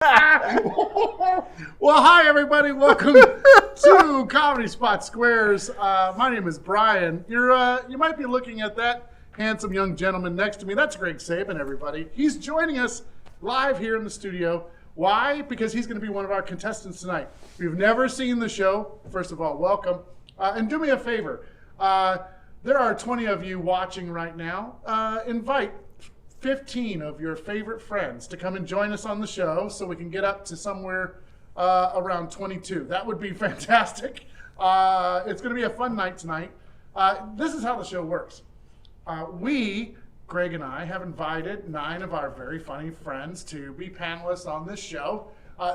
Well, hi, everybody. Welcome to Comedy Spot Squares. My name is Brian. You might be looking at that handsome young gentleman next to me. That's Greg Saban, everybody. He's joining us live here in the studio. Why? Because he's going to be one of our contestants tonight. If you've never seen the show, first of all, welcome. And do me a favor. There are 20 of you watching right now. Invite 15 of your favorite friends to come and join us on the show so we can get up to somewhere around 22. That would be fantastic. It's going to be a fun night tonight. This is how the show works. Greg and I, have invited 9 of our very funny friends to be panelists on this show.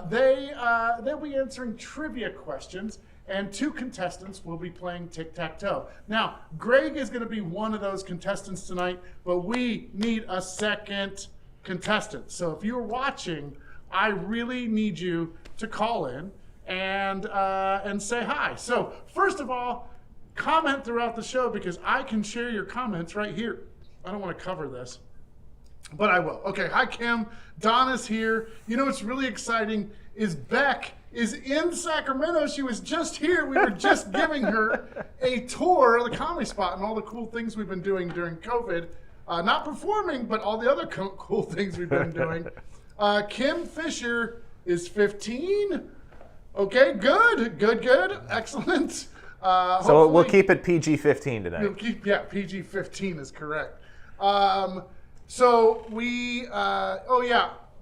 They'll be answering trivia questions, and 2 contestants will be playing tic-tac-toe. Now, Greg is going to be one of those contestants tonight, but we need a second contestant. So if you're watching, I really need you to call in and say hi. So first of all, comment throughout the show because I can share your comments right here. I don't want to cover this, but I will. Okay, hi Kim. Donna's here. You know what's really exciting is Beck is in Sacramento. She was just here. We were just giving her a tour of the Comedy Spot and all the cool things we've been doing during COVID. Not performing, but all the other cool things we've been doing. Kim Fisher is 15. Okay, good. Excellent. So we'll keep it PG-15 tonight. PG-15 is correct. So we,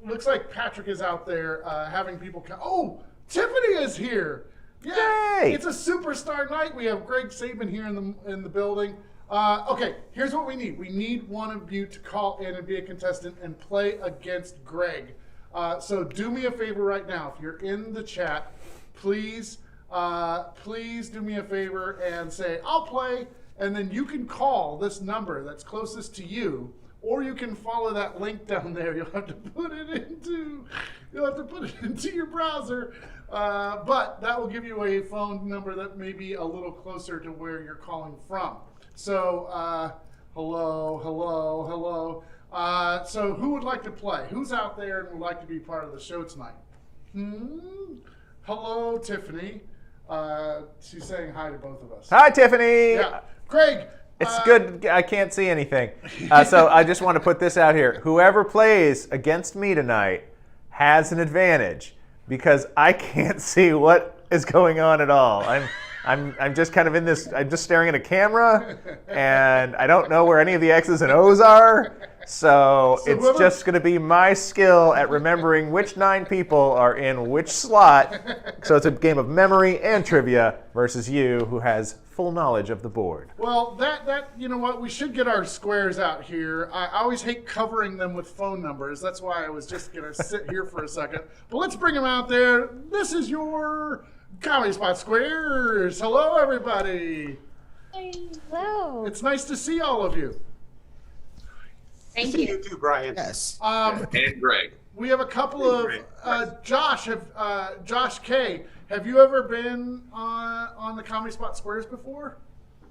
looks like Patrick is out there having people come. Oh, Tiffany is here. Yeah, Yay! It's a superstar night. We have Greg Saban here in the building. Okay, here's what we need. We need one of you to call in and be a contestant and play against Greg. So do me a favor right now. If you're in the chat, please do me a favor and say, I'll play, and then you can call this number that's closest to you, or you can follow that link down there. You'll have to put it into your browser, but that will give you a phone number that may be a little closer to where you're calling from. So, hello. So who would like to play? Who's out there and would like to be part of the show tonight? Hello, Tiffany. She's saying hi to both of us. Hi, Tiffany. Yeah. Greg. It's good. I can't see anything. So I just want to put this out here. Whoever plays against me tonight has an advantage because I can't see what is going on at all. I'm just kind of in this. I'm just staring at a camera, and I don't know where any of the X's and O's are. So it's just going to be my skill at remembering which 9 people are in which slot. So it's a game of memory and trivia versus you, who has full knowledge of the board. Well, that you know what? We should get our squares out here. I always hate covering them with phone numbers. That's why I was just going to sit here for a second. But let's bring them out there. This is your Comedy Spot Squares. Hello, everybody. Hello. It's nice to see all of you. Thank you. You too, Brian. Yes. And Greg. We have a couple of Josh K. Have you ever been on the Comedy Spot Squares before?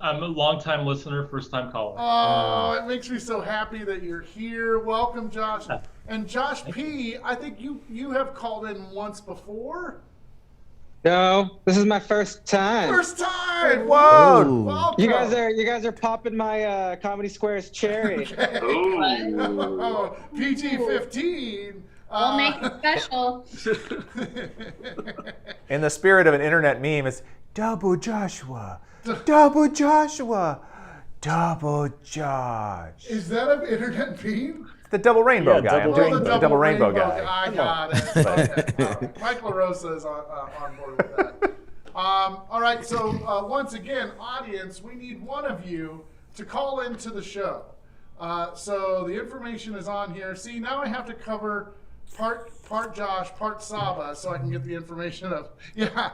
I'm a long-time listener, first-time caller. Oh, it makes me so happy that you're here. Welcome, Josh. And Josh P., I think you have called in once before. No, this is my first time. First time! Whoa! Welcome. You guys are popping my Comedy Squares cherry. Okay. Oh. PG-15. We'll make it special. In the spirit of an internet meme, it's Double Joshua, Double Joshua, Double Josh. Is that an internet meme? The double rainbow guy. I'm doing the double rainbow guy. I got it. Okay. Mike LaRosa is on board with that. All right, so once again, audience, we need one of you to call into the show. So the information is on here. See, now I have to cover part Josh, part Saba, so I can get the information of. Yeah.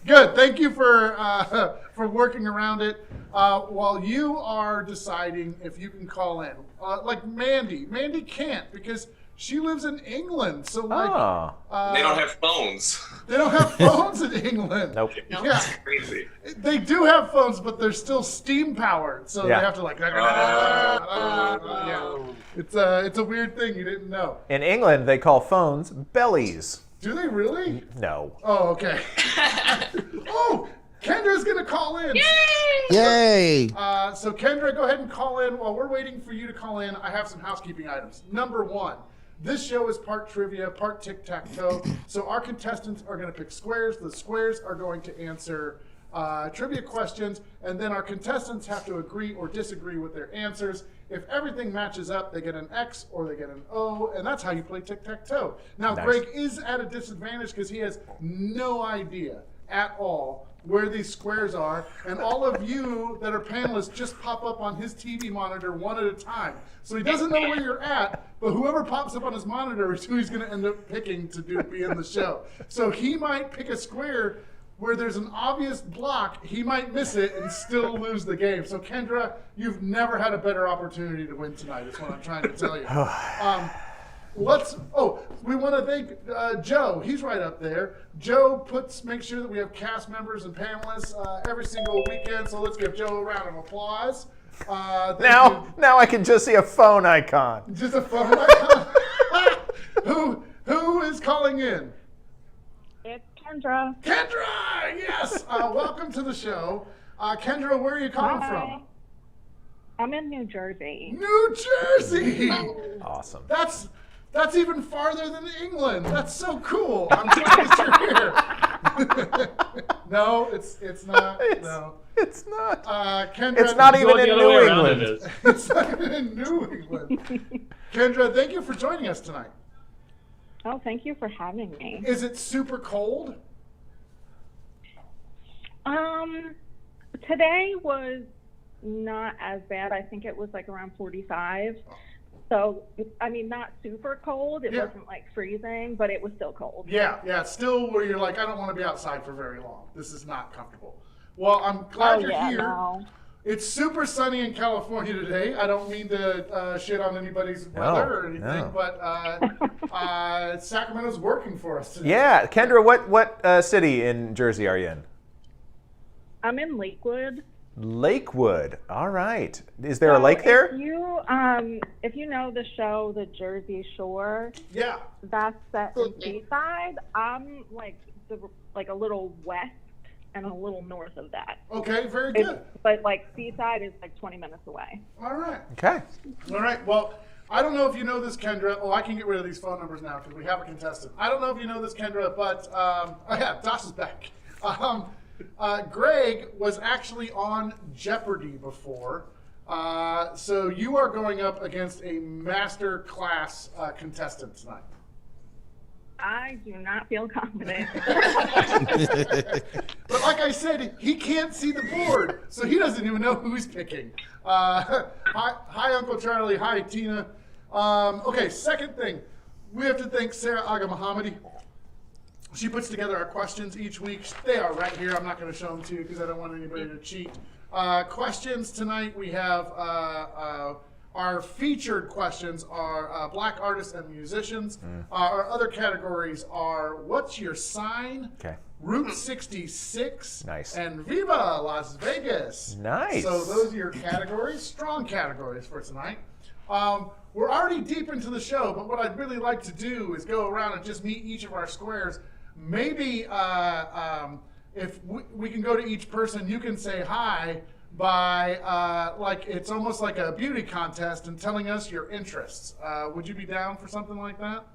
Good. Thank you for working around it. While you are deciding if you can call in, like Mandy can't because She lives in England, so like Oh. They don't have phones. they don't have phones in England. Nope. Yeah, Crazy. they do have phones, but they're still steam powered, so Yeah. they have to like. Yeah, it's a weird thing you didn't know. In England, they call phones bellies. Do they really? No. Oh, okay. Oh, Kendra's gonna call in. Yay! So Kendra, go ahead and call in. While we're waiting for you to call in, I have some housekeeping items. Number one, this show is part trivia, part tic-tac-toe. So our contestants are going to pick squares. The squares are going to answer trivia questions, and then our contestants have to agree or disagree with their answers. If everything matches up, they get an X or they get an O, and that's how you play tic-tac-toe. Now, Nice. Greg is at a disadvantage because he has no idea at all where these squares are, and all of you that are panelists just pop up on his TV monitor one at a time. So he doesn't know where you're at, but whoever pops up on his monitor is who he's going to end up picking to be in the show. So he might pick a square where there's an obvious block, he might miss it and still lose the game. So Kendra, you've never had a better opportunity to win tonight, is what I'm trying to tell you. We want to thank Joe. He's right up there. Joe makes sure that we have cast members and panelists every single weekend. So let's give Joe a round of applause. Thank you. Now I can just see a phone icon. Just a phone icon. Who is calling in? It's Kendra. Kendra, yes. Welcome to the show. Kendra, where are you calling from? I'm in New Jersey. New Jersey. Awesome. That's even farther than England. That's so cool. I'm glad you're here. No, it's not. No. It's not. Kendra, It's not even The in other way New around England. it is. It's not even in New England. Kendra, thank you for joining us tonight. Oh, thank you for having me. Is it super cold? Today was not as bad. I think it was like around 45. So, I mean, not super cold. It Yeah. wasn't like freezing, but it was still cold. Yeah. Still where you're like, I don't want to be outside for very long. This is not comfortable. Well, I'm glad you're here. No. It's super sunny in California today. I don't mean to shit on anybody's weather or anything, no. but Sacramento's working for us today. Yeah, Kendra, what city in Jersey are you in? I'm in Lakewood. Lakewood. All right. Is there a lake there? If you know the show, The Jersey Shore, Yeah. that's set in Seaside. I'm like a little west and a little north of that. Okay, very good. But like Seaside is like 20 minutes away. All right. Okay. All right. Well, I don't know if you know this, Kendra. Oh, I can get rid of these phone numbers now because we have a contestant. I don't know if you know this, Kendra, but Josh is back. Greg was actually on Jeopardy before. So you are going up against a master class contestant tonight. I do not feel confident. But like I said, he can't see the board, so he doesn't even know who he's picking. Hi, Uncle Charlie. Hi, Tina. Okay, second thing. We have to thank Sarah Aga Mohammadi. She puts together our questions each week. They are right here. I'm not going to show them to you because I don't want anybody to cheat. Questions tonight, we have our featured questions are Black artists and musicians. Our other categories are What's Your Sign? Okay. Route 66. Nice. And Viva Las Vegas. Nice. So those are your categories, strong categories for tonight. We're already deep into the show, but what I'd really like to do is go around and just meet each of our squares. Maybe if we can go to each person, you can say hi by like it's almost like a beauty contest and telling us your interests. Would you be down for something like that?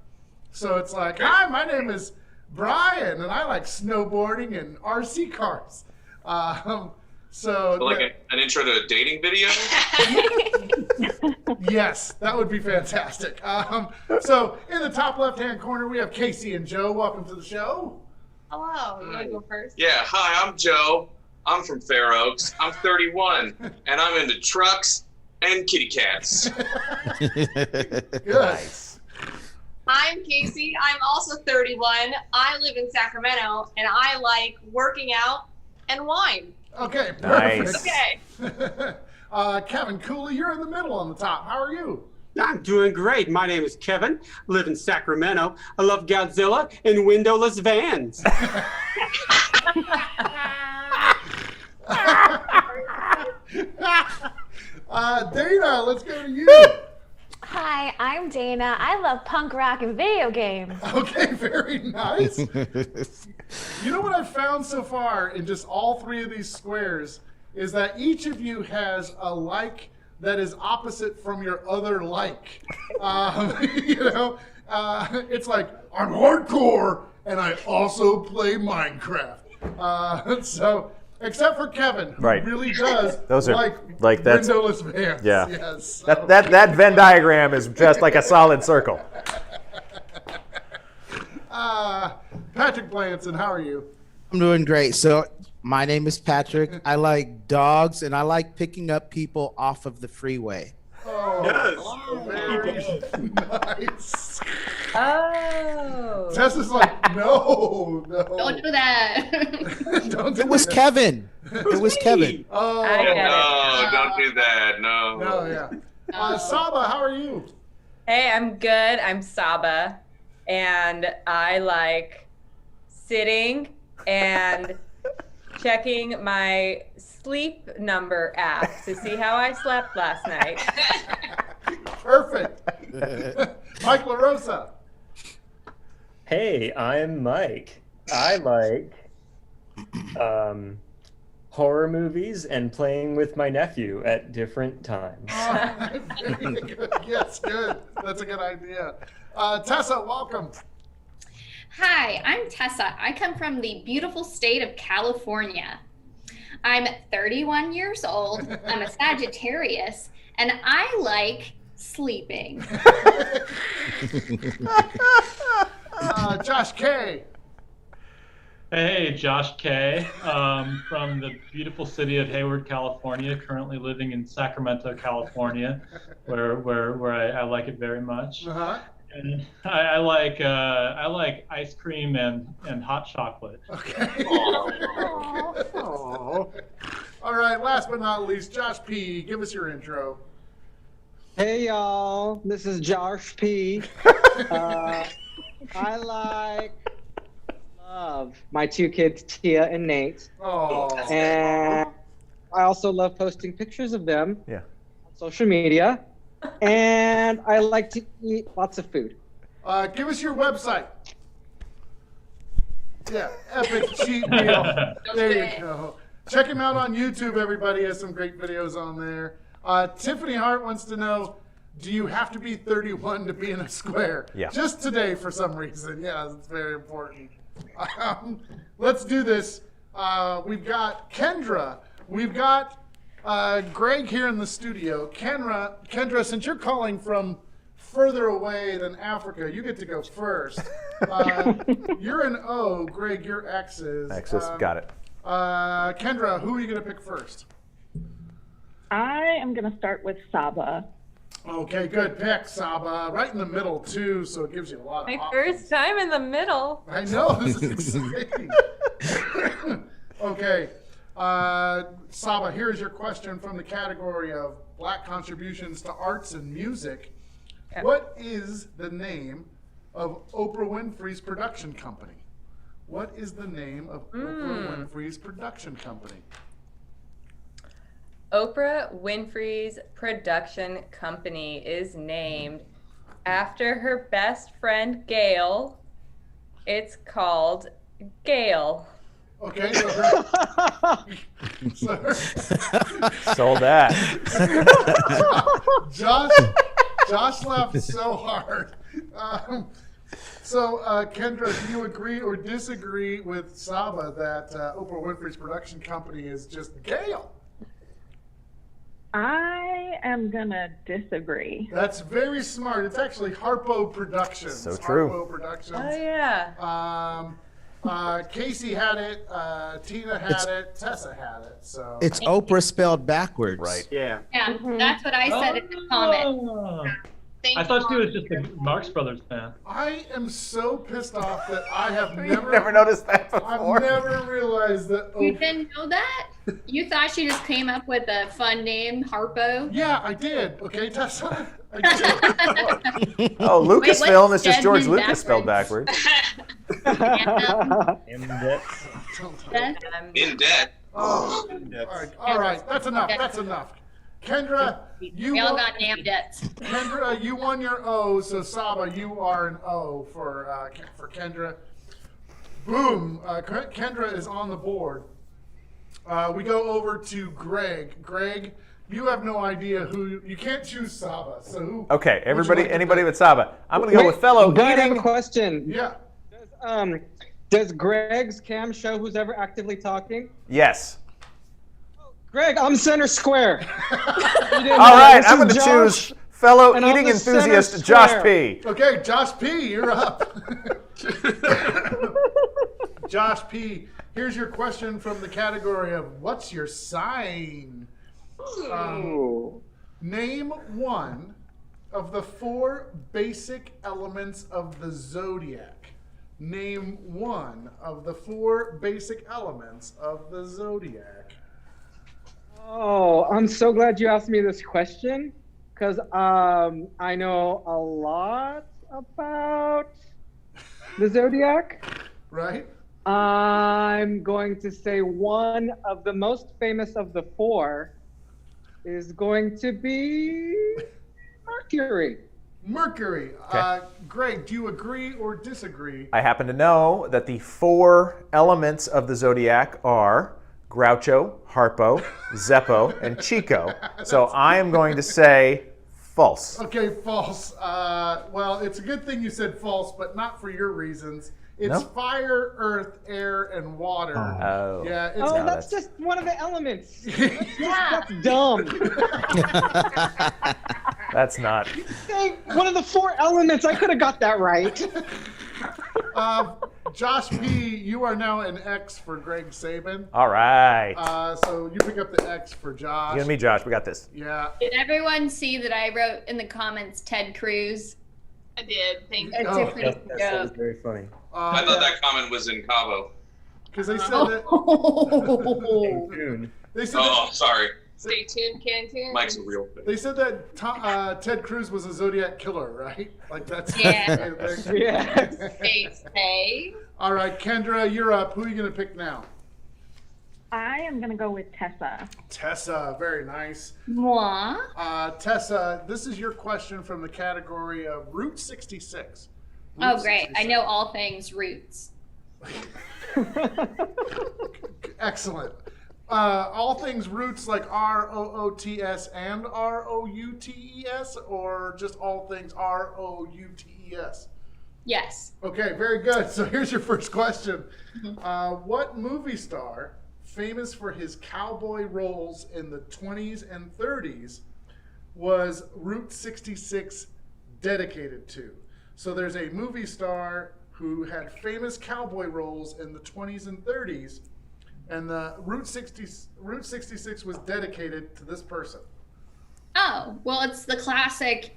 So it's like, hi, my name is Brian, and I like snowboarding and RC cars. So like an intro to a dating video? Yes, that would be fantastic. So in the top left-hand corner, we have Casey and Joe. Welcome to the show. Hello. You want to go first? Yeah, hi, I'm Joe. I'm from Fair Oaks. I'm 31, and I'm into trucks and kitty cats. Good. Nice. I'm Casey. I'm also 31. I live in Sacramento, and I like working out and wine. Okay, Nice. perfect. Okay. Kevin Cooley, you're in the middle on the top. How are you? I'm doing great. My name is Kevin. Live in Sacramento. I love Godzilla and windowless vans. Dana, let's go to you. Hi, I'm Dana. I love punk rock and video games. Okay, very nice. You know what I've found so far in just all three of these squares is that each of you has a like that is opposite from your other like. It's like, I'm hardcore and I also play Minecraft. So, except for Kevin, who Right. really does Those are like that's windowless vans. yeah. Yes, so. That Venn diagram is just like a solid circle. Patrick Blanson, how are you? I'm doing great. So my name is Patrick. I like dogs and I like picking up people off of the freeway. Oh, very nice. Oh. Tessa's like, no. Don't do that. Don't do It was that. Kevin. It was Kevin. Oh, I get it. No, don't do that. No. no, yeah. Saba, how are you? Hey, I'm good. I'm Saba, and I like sitting and checking my sleep number app to see how I slept last night. Perfect. Mike LaRosa. Hey, I'm Mike. I like horror movies and playing with my nephew at different times. Very good. Yes, good. That's a good idea. Tessa, welcome. Hi, I'm Tessa. I come from the beautiful state of California. I'm 31 years old. I'm a Sagittarius, and I like sleeping. Josh K. Hey, Josh K. From the beautiful city of Hayward, California. Currently living in Sacramento, California, where I like it very much. Uh-huh. And I like ice cream and hot chocolate. Okay. All right, last but not least, Josh P. Give us your intro. Hey y'all, this is Josh P. I love my two kids, Tia and Nate. Oh. And I also love posting pictures of them Yeah. on social media. And I like to eat lots of food. Give us your website. Yeah, Epic Cheat Meal. There you go. Check him out on YouTube, everybody. He has some great videos on there. Tiffany Hart wants to know, do you have to be 31 to be in a square? Yeah. Just today for some reason. Yeah, it's very important. Let's do this. We've got Kendra. We've got Greg here in the studio. Kendra, since you're calling from further away than Africa, you get to go first. You're an O. Greg, you're X's. X's, got it. Kendra, who are you going to pick first? I am going to start with Saba. Okay, good pick, Saba. Right in the middle, too, so it gives you a lot of My options. first time in the middle. I know, this is exciting. Okay, Saba, here's your question from the category of Black contributions to arts and music. Okay. What is the name of Oprah Winfrey's production company? What is the name of Oprah Winfrey's production company? Oprah Winfrey's production company is named after her best friend Gail. It's called Gail. Okay, so Sold that. Josh laughed so hard. Kendra, do you agree or disagree with Saba that Oprah Winfrey's production company is just Gail? I am going to disagree. That's very smart. It's actually Harpo Productions. So true. Harpo Productions. Oh, yeah. Casey had it. Tina had it. Tessa had it. So It's Oprah spelled backwards. Right. Yeah. Yeah, that's what I said in the comment. Thank I thought she you. was just a Marx Brothers fan. I am so pissed off that I have never Never noticed that I've before. never realized that You didn't know that? You thought she just came up with a fun name, Harpo? Yeah, I did. Okay, Tessa. Oh, Lucasfilm is just George Desmond Lucas spelled backwards. In debt. In debt. Oh, all right. That's enough. That's enough. Kendra, you We all won, got damn debts. Kendra, you won your O. So Saba, you are an O for Kendra. Boom. Kendra is on the board. We go over to Greg. Greg, you have no idea who. You can't choose Saba. So who? Okay, would you like to anybody pick? but Saba. I'm gonna go with fellow But I have a eating. question. Yeah. Does Greg's cam show who's ever actively talking? Yes. Greg, I'm center square. All right, I'm gonna Josh, choose fellow and I'm eating the center enthusiast Josh square. P. Okay, Josh P, you're up. Josh P, here's your question from the category of what's your sign? Name one of the 4 basic elements of the Zodiac. Name one of the 4 basic elements of the Zodiac. Oh, I'm so glad you asked me this question because I know a lot about the Zodiac. Right? I'm going to say one of the most famous of the 4 is going to be Mercury. Mercury. Okay. Greg, do you agree or disagree? I happen to know that the 4 elements of the Zodiac are Groucho, Harpo, Zeppo, and Chico. So I am going to say false. Okay, false. Well, it's a good thing you said false, but not for your reasons. It's No? fire, earth, air, and water. Oh. Yeah, it's Oh, No, that's that's- just one of the elements. That's dumb. That's not. Say one of the 4 elements. I could have got that right. Josh P, you are now an X for Greg Saban. All right. So you pick up the X for Josh. You and me, Josh. We got this. Yeah. Did everyone see that I wrote in the comments Ted Cruz? I did. Thank It's you. a pretty That was joke. very funny. I thought that comment was in Cabo. Because they said that. June. They said Oh, sorry. Stay tuned, Canton. Mike's a real thing. They said that Ted Cruz was a Zodiac killer, right? Like that's Yeah. Yeah. Stay. All right, Kendra, you're up. Who are you gonna pick now? I am going to go with Tessa. Tessa, very nice. Moi? Tessa, this is your question from the category of Route 66. Oh, Route great. I 66. know all things roots. Excellent. All things roots like R-O-O-T-S and R-O-U-T-E-S, or just all things R-O-U-T-E-S? Yes. Okay, very good. So here's your first question. What movie star, famous for his cowboy roles in the 20s and 30s, was Route 66 dedicated to? So there's a movie star who had famous cowboy roles in the 20s and 30s, and the Route 66 was dedicated to this person. Oh, well, it's the classic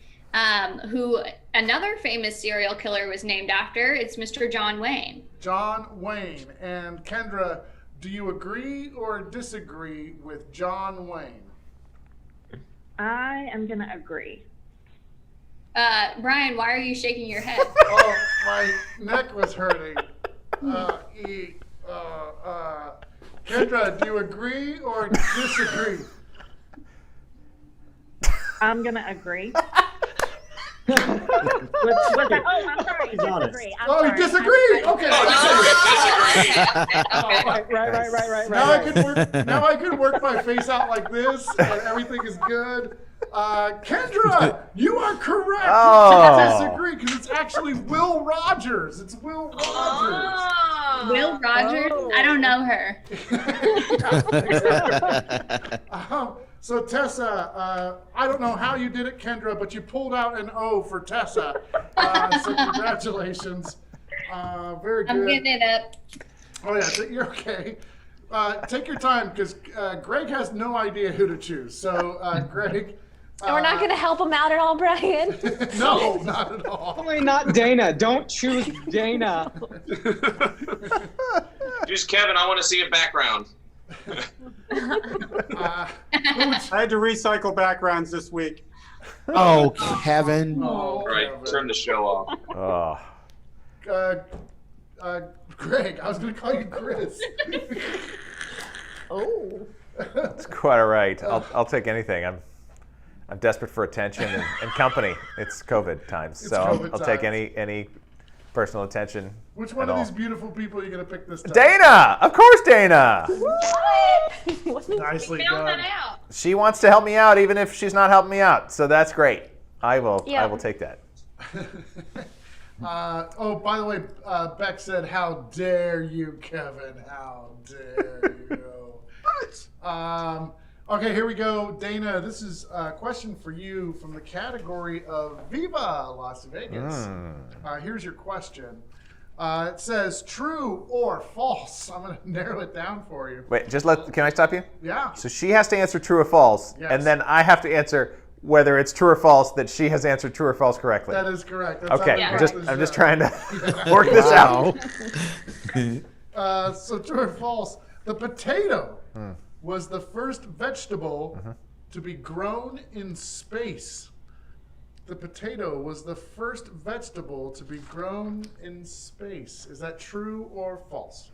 who another famous serial killer was named after. It's Mr. John Wayne. John Wayne. And Kendra, do you agree or disagree with John Wayne? I am going to agree. Brian, why are you shaking your head? Oh, my neck was hurting. Kendra, do you agree or disagree? I'm going to agree. Was that, oh, I'm sorry. He's honest. Disagree. I'm Oh, you sorry. disagree? Okay. Right. Now I can work my face out like this, and everything is good. Kendra, you are correct. Oh. To disagree because it's actually Will Rogers. It's Will Rogers. Will Rogers? I don't know her. So Tessa, I don't know how you did it, Kendra, but you pulled out an O for Tessa. So congratulations. Very good. I'm getting it up. Oh yeah, you're okay. Take your time because Greg has no idea who to choose. So Greg. And we're not going to help him out at all, Brian. No, not at all. Probably not Dana. Don't choose Dana. Choose Kevin. I want to see a background. I had to recycle backgrounds this week. Oh, Kevin. All right, turn the show off. Greg, I was going to call you Chris. Oh. That's quite all right. I'll take anything. I'm desperate for attention and company. It's COVID times, It's so COVID I'll take times. any personal attention. Which one at of all. these beautiful people are you going to pick this time? Dana, of course, Dana. Nicely Found done. that out. She wants to help me out, even if she's not helping me out. So that's great. I will take that. By the way, Beck said, "How dare you, Kevin? How dare you?" What? Okay, here we go, Dana. This is a question for you from the category of Viva Las Vegas. Here's your question. It says true or false. I'm going to narrow it down for you. Wait, can I stop you? Yeah. So she has to answer true or false, Yes. and then I have to answer whether it's true or false that she has answered true or false correctly. That is correct. That's Okay, how we work I'm this just out. trying to work this out. So true or false? The potato was the first vegetable to be grown in space. The potato was the first vegetable to be grown in space. Is that true or false?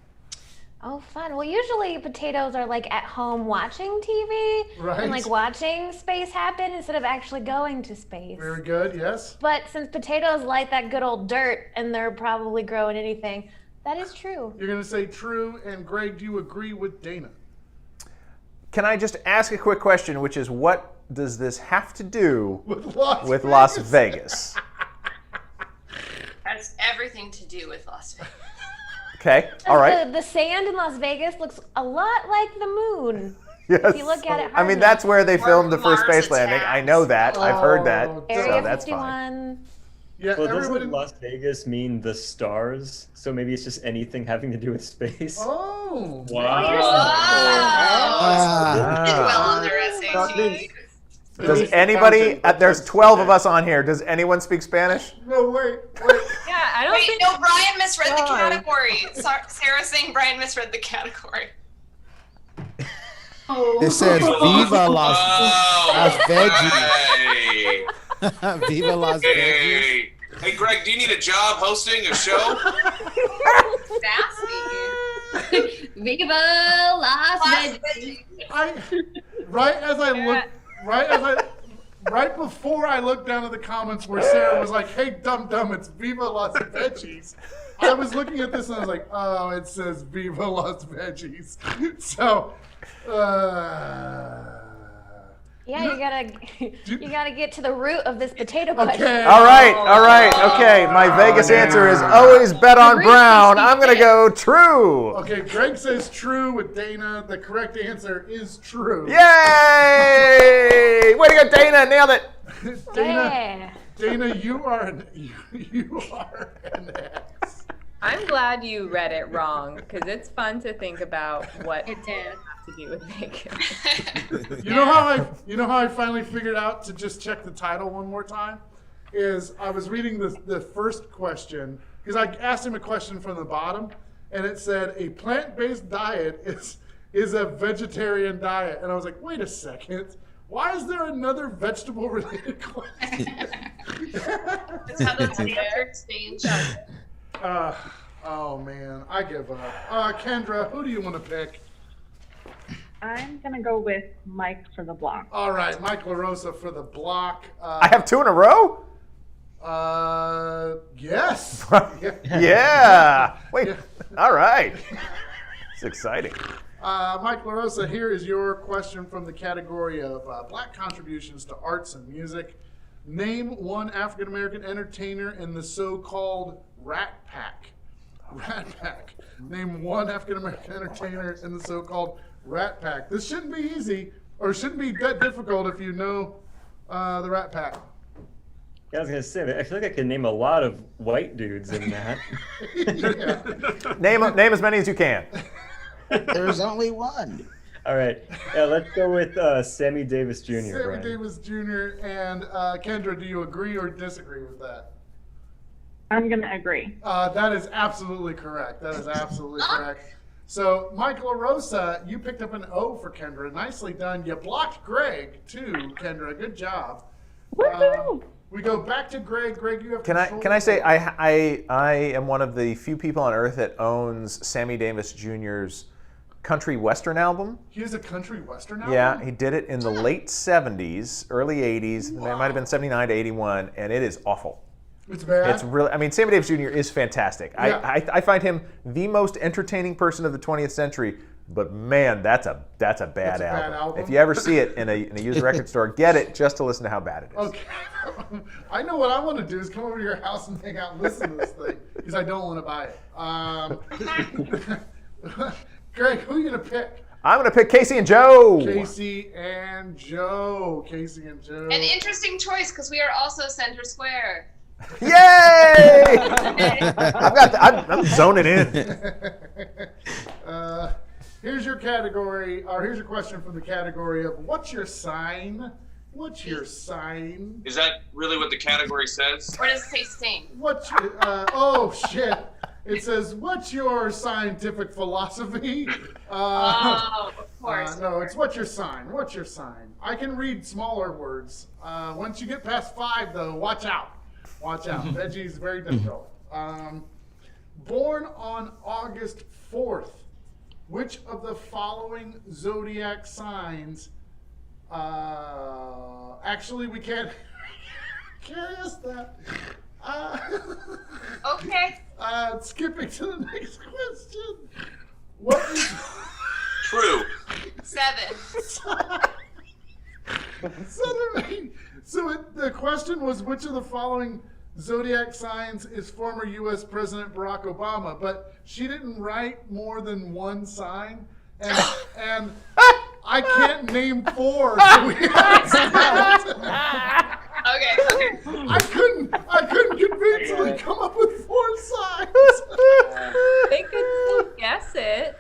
Oh, fun. Well, usually potatoes are like at home watching TV Right. and like watching space happen instead of actually going to space. Very good, yes. But since potatoes like that good old dirt and they're probably growing anything, that is true. You're going to say true, and Greg, do you agree with Dana? Can I just ask a quick question, which is what does this have to do with Las Vegas? Has everything to do with Las Vegas. Okay, all right. The sand in Las Vegas looks a lot like the moon. Yes. If you look at it hard I mean, that's where they filmed the first space landing. I know that. I've heard that. Area So that's fine. 51. Yeah, Well, doesn't Las Vegas mean the stars? So maybe it's just anything having to do with space. Oh. Did well on their SAT. Does anybody, there's 12 of us on here, does anyone speak Spanish? No, wait. Yeah, I don't Wait, think. no, Brian misread the Sorry. category. Sarah's saying Brian misread the category. It says Viva Las Veggies. Hey. Viva Las Veggies. Hey, Greg, do you need a job hosting a show? Sassy. Viva Las Vegas. Right before I looked down at the comments where Sarah was like, "Hey, dumb, it's Viva Las Veggies." I was looking at this and I was like, "Oh, it says Viva Las Veggies." So, Yeah, you gotta get to the root of this potato question. Okay. All right, okay. My Vegas answer is always bet on Brown. I'm going to go true. okay, Greg says true with Dana. The correct answer is true. Yay! Way to go, Dana. Nailed it. Dana, you are an X. I'm glad you read it wrong because it's fun to think about what It did. to do with Vegas. You know how I finally figured out to just check the title one more time? Is I was reading the first question because I asked him a question from the bottom, and it said a plant-based diet is a vegetarian diet, and I was like, wait a second, why is there another vegetable-related question? That's how those answers stay in check. Oh man, I give up. Kendra, who do you want to pick? I'm gonna go with Mike for the block. All right, Mike LaRosa for the block. I have 2 in a row? Yes. Yeah. Wait. All right. It's exciting. Mike LaRosa, here is your question from the category of Black contributions to arts and music. Name one African-American entertainer in the so-called Rat Pack. Rat Pack. Name one African-American entertainer in the so-called Rat Pack. This shouldn't be easy, or shouldn't be that difficult if you know the Rat Pack. Yeah, I was gonna say, I feel like I could name a lot of white dudes in that. Name as many as you can. There's only one. All right, let's go with Sammy Davis Jr. Sammy Brian. Davis Jr. and Kendra, do you agree or disagree with that? I'm gonna agree. That is absolutely correct. That is absolutely correct. So, Michael Arosa, you picked up an O for Kendra. Nicely done. You blocked Greg, too, Kendra. Good job. We go back to Greg. Greg, you have Can I say I am one of the few people on earth that owns Sammy Davis Jr.'s country western album. He has a country western album? Yeah, he did it in the late 70s, early 80s. Wow. It might have been 79 to 81, and it is awful. It's bad? It's really, I mean, Sammy Davis Jr. is fantastic. Yeah. I find him the most entertaining person of the 20th century, but man, that's a bad album. If you ever see it in a used record store, get it just to listen to how bad it is. Okay. I know what I want to do is come over to your house and hang out and listen to this thing, because I don't want to buy it. Greg, who are you going to pick? I'm going to pick Casey and Joe. Casey and Joe. An interesting choice, because we are also center square. Yay! I'm zoning in. Here's your category, or here's your question from the category of what's your sign? What's your sign? Is that really what the category says? Or does it say sing? Oh shit! It says, what's your scientific philosophy? Of course. No, it's what's your sign? What's your sign? I can read smaller words. Once you get past 5, though, watch out. Watch out. Veggie is very difficult. Born on August 4th, which of the following zodiac signs? Actually, we can't ask that. Okay. Skipping to the next question. What is true? 7. So the question was, which of the following zodiac signs is former U.S. President Barack Obama? But she didn't write more than one sign, and I can't name 4. So we Okay. I couldn't convincingly come up with 4 signs. They could still guess it.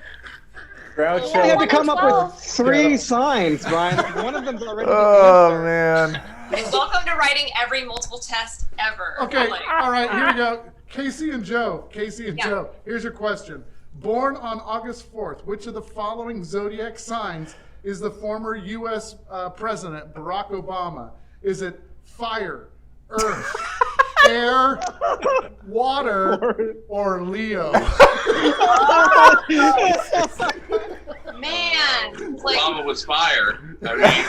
You had to come up with 3 signs, Brian. One of them's already. Oh man. Welcome to writing every multiple test ever. Okay, all right, here we go. Casey and Joe. Joe. Here's your question. Born on August 4th, which of the following zodiac signs is the former U.S. President Barack Obama? Is it fire, earth, air, water, or Leo? Man, Obama was fire. I mean,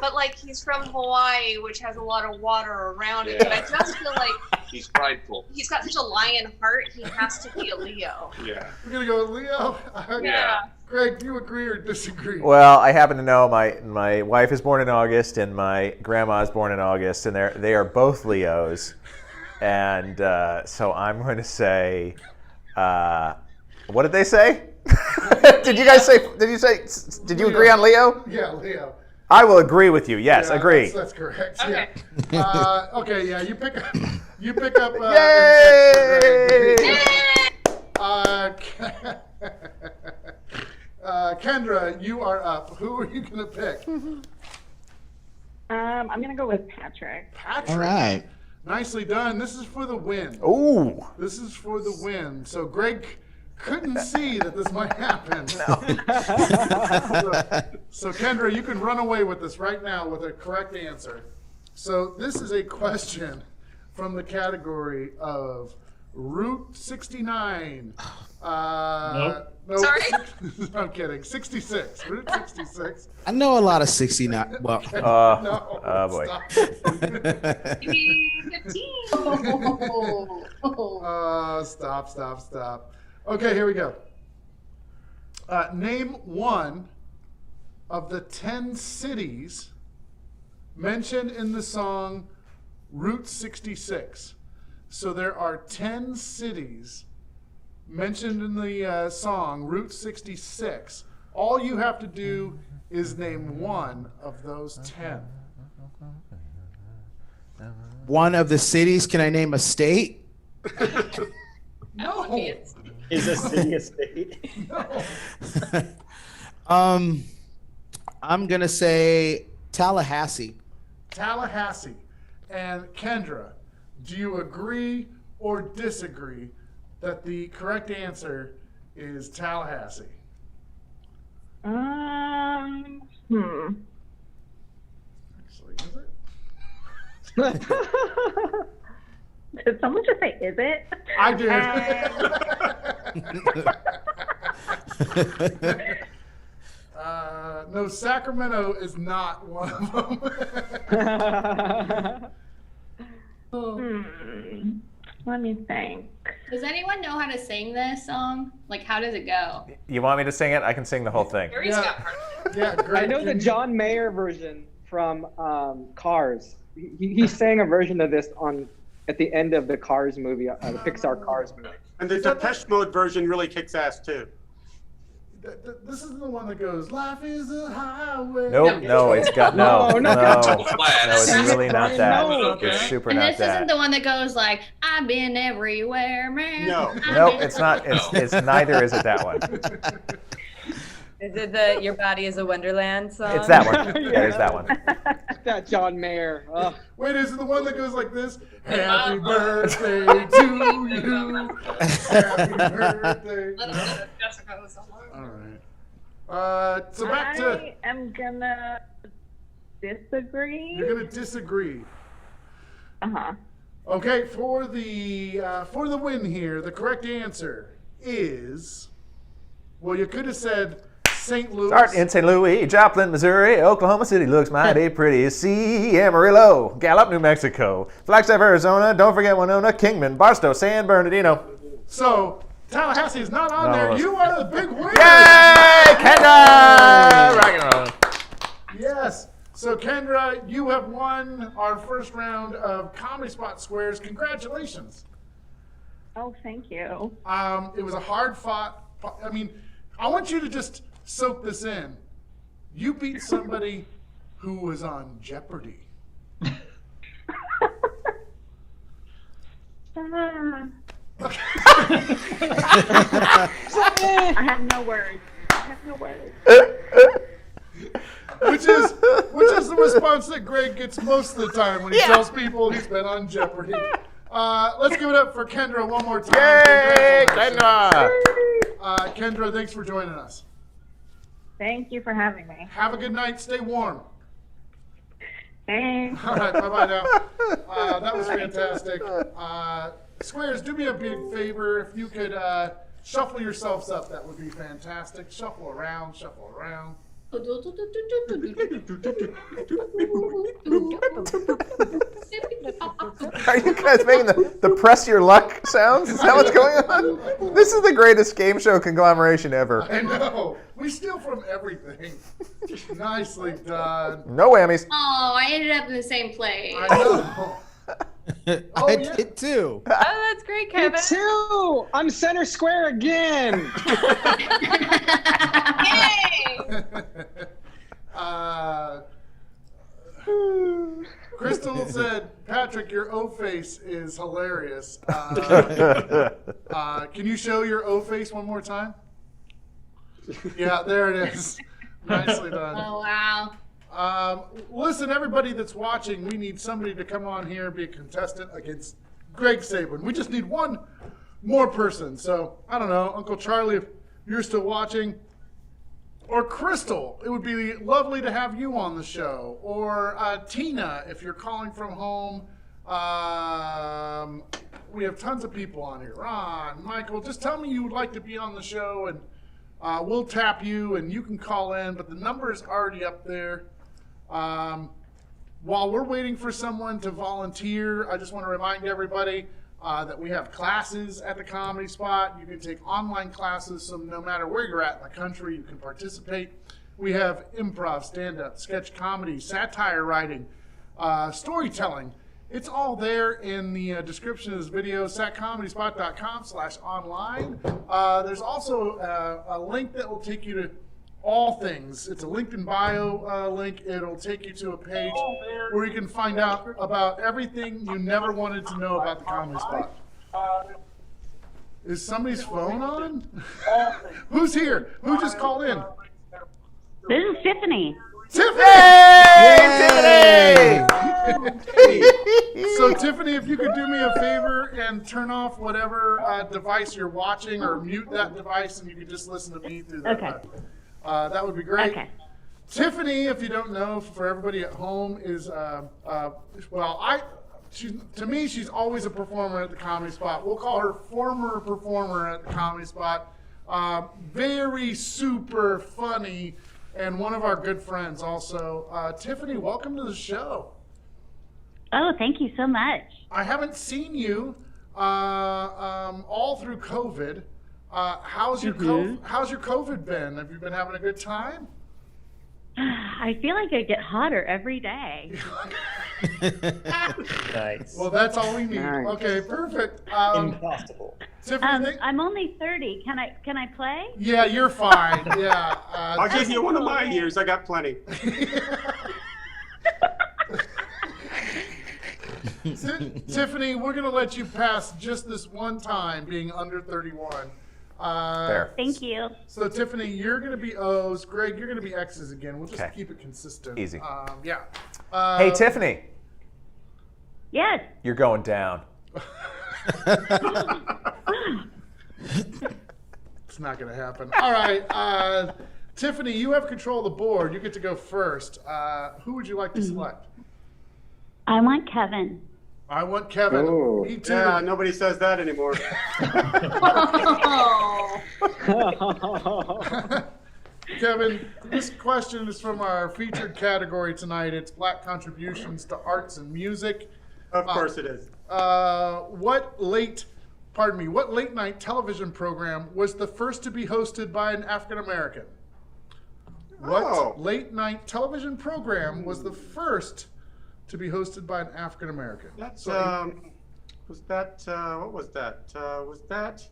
but he's from Hawaii, which has a lot of water around it. But I just feel like he's prideful. He's got such a lion heart. He has to be a Leo. Yeah. We're gonna go with Leo. Yeah. Greg, do you agree or disagree? Well, I happen to know my wife is born in August and my grandma is born in August, and they are both Leos, and so I'm going to say, what did they say? Did you guys say? Did you agree on Leo? Yeah, Leo. I will agree with you. Yes, agree. That's correct. Okay. Yeah. Okay. Yeah. You pick up. Yay! Kendra, you are up. Who are you gonna pick? I'm gonna go with Patrick. All right. Nicely done. This is for the win. Ooh. This is for the win. So Greg couldn't see that this might happen. So Kendra, you can run away with this right now with a correct answer. So this is a question from the category of Route 69. Nope. Sorry? I'm kidding. 66. Route 66. I know a lot of 69. Well, No, oh boy. Stop. Okay, here we go. Name one of the 10 cities mentioned in the song Route 66. So there are 10 cities mentioned in the song Route 66. All you have to do is name one of those 10. one of the cities. Can I name a state? No. Is a city a state? No. I'm gonna say Tallahassee. Tallahassee. And Kendra, do you agree or disagree that the correct answer is Tallahassee? Actually, is it? Did someone just say, is it? I did. No, Sacramento is not one of them. Let me think. Does anyone know how to sing this song? Like, how does it go? You want me to sing it? I can sing the whole thing. Yeah, great. I know the John Mayer version from Cars. He sang a version of this at the end of the Cars movie, the Pixar Cars movie. And the Depeche Mode version really kicks ass too. This is the one that goes, "Life is a highway." Nope, no, it's got no, no. it's really not that. No. It's super And not this isn't that. the one that goes like, I've been everywhere, man. No. Nope, it's not. It's neither is it that one. Is it the Your Body is a Wonderland song? It's that one. There's that one. That John Mayer. Ugh. Wait, is it the one that goes like this? Happy birthday to you. Happy birthday. All right. So back to. I am gonna disagree. You're gonna disagree. Uh-huh. Okay, for the win here, the correct answer is. Well, you could have said St. Louis. Start in St. Louis, Joplin, Missouri, Oklahoma City looks mighty pretty. See Amarillo, Gallup, New Mexico, Flagstaff, Arizona. Don't forget Winona, Kingman, Barstow, San Bernardino. So Tallahassee is not on there. You are the big winner. Yay, Kendra! Rock and roll. Yes. So Kendra, you have won our first round of Comedy Spot Squares. Congratulations. Oh, thank you. It was a hard fought. I mean, I want you to just soak this in. You beat somebody who was on Jeopardy. I have no words. Which is the response that Greg gets most of the time when he tells people he's been on Jeopardy. Let's give it up for Kendra one more time. Yay, Kendra! Kendra, thanks for joining us. Thank you for having me. Have a good night. Stay warm. Thanks. All right, bye-bye now. That was fantastic. Squares, do me a big favor. If you could shuffle yourselves up, that would be fantastic. Shuffle around, shuffle around. Are you guys making the press your luck sounds? Is that what's going on? This is the greatest game show conglomeration ever. I know. We steal from everything. Nicely done. No whammies. Oh, I ended up in the same place. I know. I did too. Oh, that's great, Kevin. Me too. I'm center square again. Yay! Crystal said, Patrick, your O face is hilarious. Can you show your O face one more time? Yeah, there it is. Nicely done. Oh, wow. Listen, everybody that's watching, we need somebody to come on here and be a contestant against Greg Sabin. We just need one more person. So, I don't know, Uncle Charlie, if you're still watching, or Crystal, it would be lovely to have you on the show. Or Tina, if you're calling from home. We have tons of people on here. Ron, Michael, just tell me you would like to be on the show, and we'll tap you, and you can call in. But the number is already up there. While we're waiting for someone to volunteer, I just want to remind everybody that we have classes at the Comedy Spot. You can take online classes, so no matter where you're at in the country, you can participate. We have improv, stand-up, sketch comedy, satire writing, storytelling. It's all there in the description of this video, satcomedyspot.com/online. There's also a link that will take you to all things. It's a LinkedIn bio link. It'll take you to a page where you can find out about everything you never wanted to know about the Comedy Spot. Is somebody's phone on? Who's here? Who just called in? This is Tiffany. Tiffany! Yay! Tiffany! So Tiffany, if you could do me a favor and turn off whatever device you're watching, or mute that device, and you could just listen to me through that. Okay. That would be great. Okay. Tiffany, if you don't know, for everybody at home, is to me, she's always a performer at the Comedy Spot. We'll call her former performer at the Comedy Spot. Very super funny, and one of our good friends also. Tiffany, welcome to the show. Oh, thank you so much. I haven't seen you all through COVID. How's your COVID been? Have you been having a good time? I feel like I get hotter every day. Nice. Well, that's all we need. Nice. Okay, perfect. Impossible. Tiffany, I'm only 30. Can I play? yeah, you're fine. Yeah. I'll give you one of my years. I got plenty. Tiffany, we're going to let you pass just this one time being under 31. Fair. Thank you. So, Tiffany, you're going to be O's. Greg, you're going to be X's again. We'll just Okay. keep it consistent. Easy. Yeah. Hey, Tiffany, Yes. you're going down. It's not going to happen. All right. Tiffany, you have control of the board. You get to go first. Who would you like to select? I want Kevin. I want Kevin. Oh. Me too. Yeah, nobody says that anymore. Kevin, this question is from our featured category tonight. It's Black Contributions to Arts and Music. Of course it is. What late night television program was the first to be hosted by an African American? What late night television program was the first to be hosted by an African American? That's was that what was that? Was that?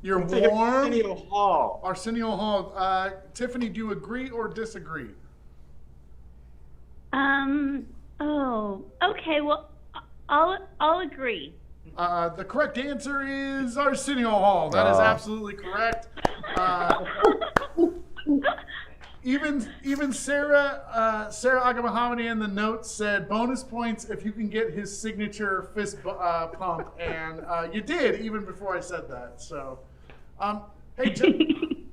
You're I'm thinking warm. Arsenio Hall. Arsenio Hall. Tiffany, do you agree or disagree? Oh. Okay. Well, I'll agree. The correct answer is Arsenio Hall. That is absolutely correct. Even Sarah Agamahamadi in the notes said bonus points if you can get his signature fist pump, and you did even before I said that. So, hey,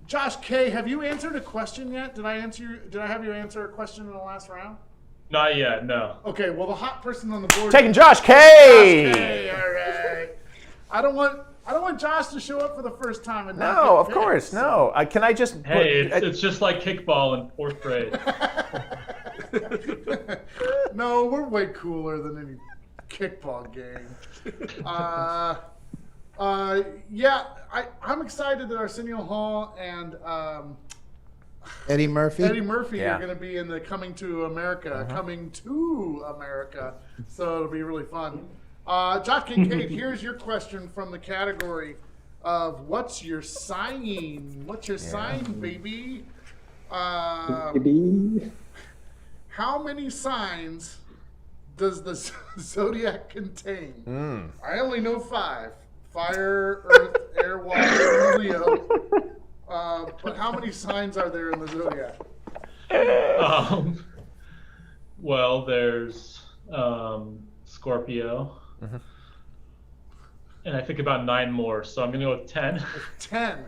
Josh K, have you answered a question yet? Did I have you answer a question in the last round? Not yet, no. Okay, well, the hot person on the board. Taking Josh K. Josh K, all right. I don't want Josh to show up for the first time and not No, get of picked, course, so. no. Can I just? Hey, it's just like kickball in fourth grade. No, we're way cooler than any kickball game. Yeah, I'm excited that Arsenio Hall and Eddie Murphy. are going to be in the Coming to America. So it'll be really fun. Josh Kincaid, here's your question from the category of what's your sign? What's your sign, baby? How many signs does the Zodiac contain? I only know 5. Fire, Earth, Air, Water, and Leo. But how many signs are there in the Zodiac? Well, there's Scorpio. Mm-hmm. And I think about 9 more, so I'm going to go with 10. 10.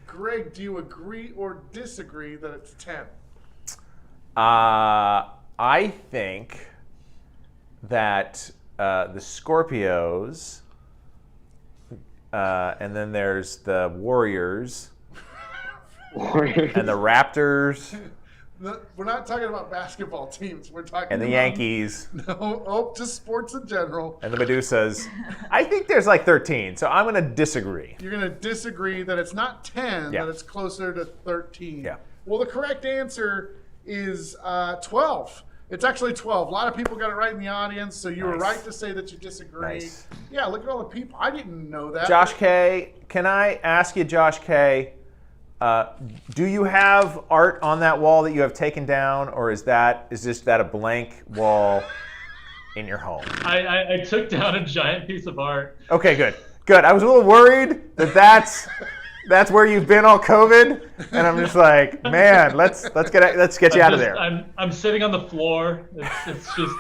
Greg, do you agree or disagree that it's 10? I think that the Scorpios, and then there's the Warriors, and the Raptors, We're not talking about basketball teams. We're talking and the about, Yankees, just sports in general. and the Medusas. I think there's like 13, so I'm going to disagree. You're going to disagree that it's not 10, Yeah. that it's closer to 13. Yeah. Well, the correct answer is 12. It's actually 12. A lot of people got it right in the audience, so you were Nice. right to say that you disagree. Nice. Yeah, look at all the people. I didn't know that. Josh K, can I ask you, Josh K, do you have art on that wall that you have taken down, or is that a blank wall in your home? I took down a giant piece of art. Okay, good. Good. I was a little worried that that's That's where you've been all COVID, and I'm just like, man, let's get you out of there. I'm sitting on the floor. It's just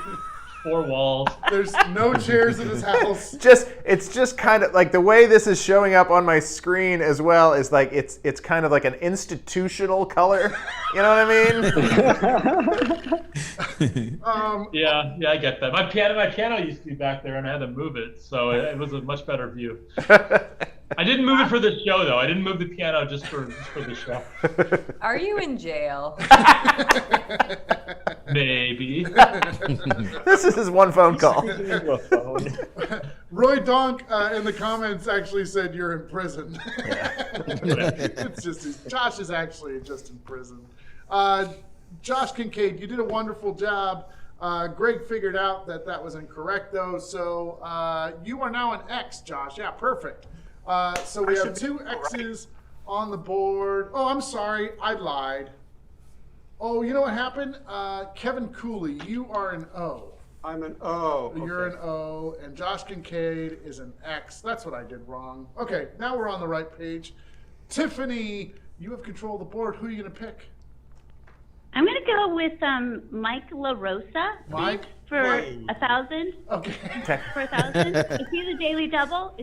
4 walls. There's no chairs in his house. It's just kind of like the way this is showing up on my screen as well is like it's kind of like an institutional color. You know what I mean? Yeah, I get that. My piano used to be back there, and I had to move it, so it was a much better view. I didn't move it for the show, though. I didn't move the piano just for the show. Are you in jail? Maybe. This is his one phone call. Roy Donk in the comments actually said you're in prison. It's just Josh is actually just in prison. Josh Kincaid, you did a wonderful job. Greg figured out that was incorrect though, so you are now an X, Josh. Yeah, perfect. So we have 2 X's on the board. Oh, I'm sorry, I lied. Oh, you know what happened? Kevin Cooley, you are an O. I'm an O. You're an O, and Josh Kincaid is an X. That's what I did wrong. Okay, now we're on the right page. Tiffany, you have control of the board. Who are you going to pick? I'm going to go with Mike LaRosa. Mike? For 1,000. Okay. For 1,000. Is he the Daily Double?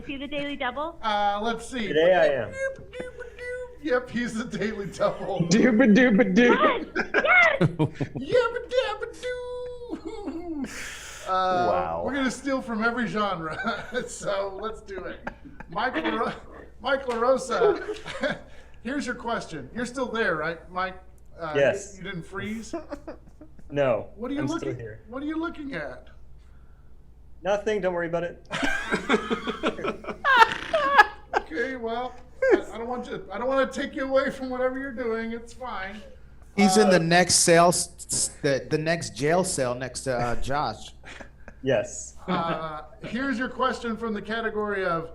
Let's see. Today I am. Yep, he's the Daily Double. Dooba-dooba-doo. Yes! Yabba-dabba-doo. Wow. We're going to steal from every genre, so let's do it. Mike LaRosa, here's your question. You're still there, right, Mike? Yes. You didn't freeze? No. What are you I'm looking? still here. What are you looking at? Nothing. Don't worry about it. Okay, well, I don't want to take you away from whatever you're doing. It's fine. He's in the next cell, the next jail cell next to Josh. Yes. Here's your question from the category of.